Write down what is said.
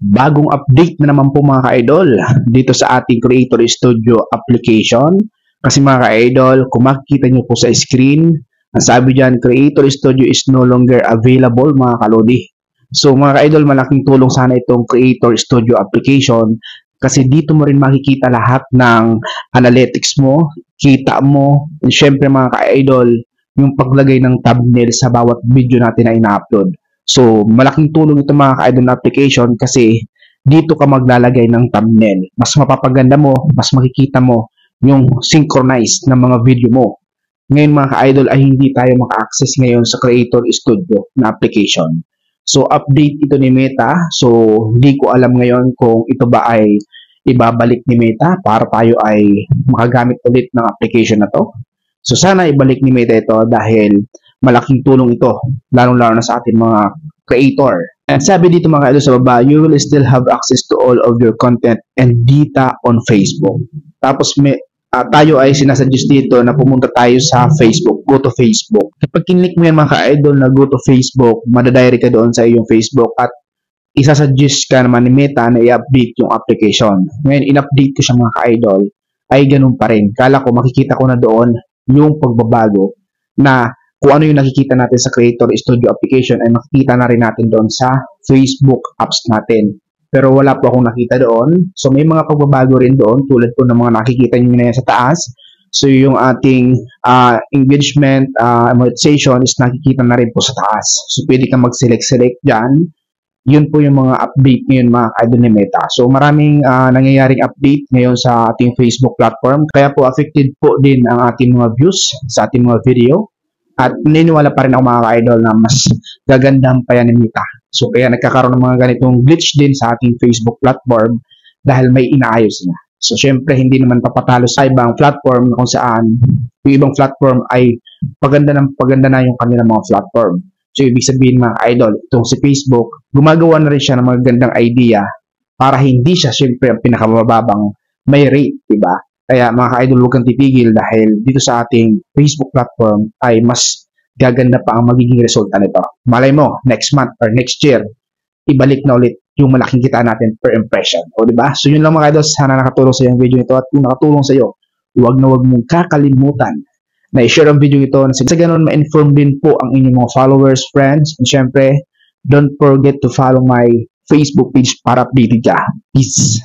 Bagong update na naman po mga ka-idol dito sa ating Creator Studio application. Kasi mga ka-idol, kung makikita nyo po sa screen, ang sabi dyan, Creator Studio is no longer available mga kalodi. So mga ka-idol, malaking tulong sana itong Creator Studio application kasi dito mo rin makikita lahat ng analytics mo, kita mo, and syempre mga ka-idol, yung paglagay ng thumbnail sa bawat video natin na ina-upload. So, malaking tulong ito mga ka-idol na application kasi dito ka maglalagay ng thumbnail. Mas mapapaganda mo, mas makikita mo yung synchronized na mga video mo. Ngayon mga ka-idol ay hindi tayo maka-access ngayon sa Creator Studio na application. So, update ito ni Meta. So, hindi ko alam ngayon kung ito ba ay ibabalik ni Meta para tayo ay makagamit ulit ng application na to. So, sana ibalik ni Meta ito dahil malaking tulong ito, lalong-lalo na sa ating mga creator. And sabi dito mga ka-idol sa baba, you will still have access to all of your content and data on Facebook. Tapos tayo ay sinasuggest dito na pumunta tayo sa Facebook, go to Facebook. Kapag kinlik mo yan mga ka-idol na go to Facebook, madadirect ka doon sa iyong Facebook at isasuggest ka naman ni Meta na i-update yung application. Ngayon, in-update ko siya mga ka-idol, ay ganun pa rin. Kala ko makikita ko na doon yung pagbabago na kung ano yung nakikita natin sa Creator Studio application ay makikita na rin natin doon sa Facebook apps natin. Pero wala po akong nakita doon. So may mga pagbabago rin doon tulad po ng mga nakikita nyo na yan sa taas. So yung ating engagement, monetization is nakikita na rin po sa taas. So pwede kang mag-select dyan. Yun po yung mga update ngayon mga ka-idol ni Meta. So maraming nangyayaring update ngayon sa ating Facebook platform. Kaya po affected po din ang ating mga views sa ating mga video. At naniniwala pa rin ako mga ka-idol na mas gagandahan pa yan ni Meta. So kaya nagkakaroon ng mga ganitong glitch din sa ating Facebook platform dahil may inaayos na. So syempre hindi naman papatalo sa ibang platform na kung saan yung ibang platform ay paganda na yung kanilang mga platform. So ibig sabihin mga ka-idol, itong si Facebook, gumagawa na rin siya ng mga gandang idea para hindi siya syempre ang pinakamababang may rate, diba? Kaya mga ka-idol, huwag kang titigil dahil dito sa ating Facebook platform ay mas gaganda pa ang magiging resulta nito. Malay mo, next month or next year, ibalik na ulit yung malaking kita natin per impression. O diba? So yun lang mga ka-idol, sana nakatulong sa yung video nito at kung nakatulong sa iyo, huwag mong kakalimutan na i-share ang video ito sa ganun ma-inform din po ang inyong mga followers, friends, and syempre, don't forget to follow my Facebook page para updated ka. Peace!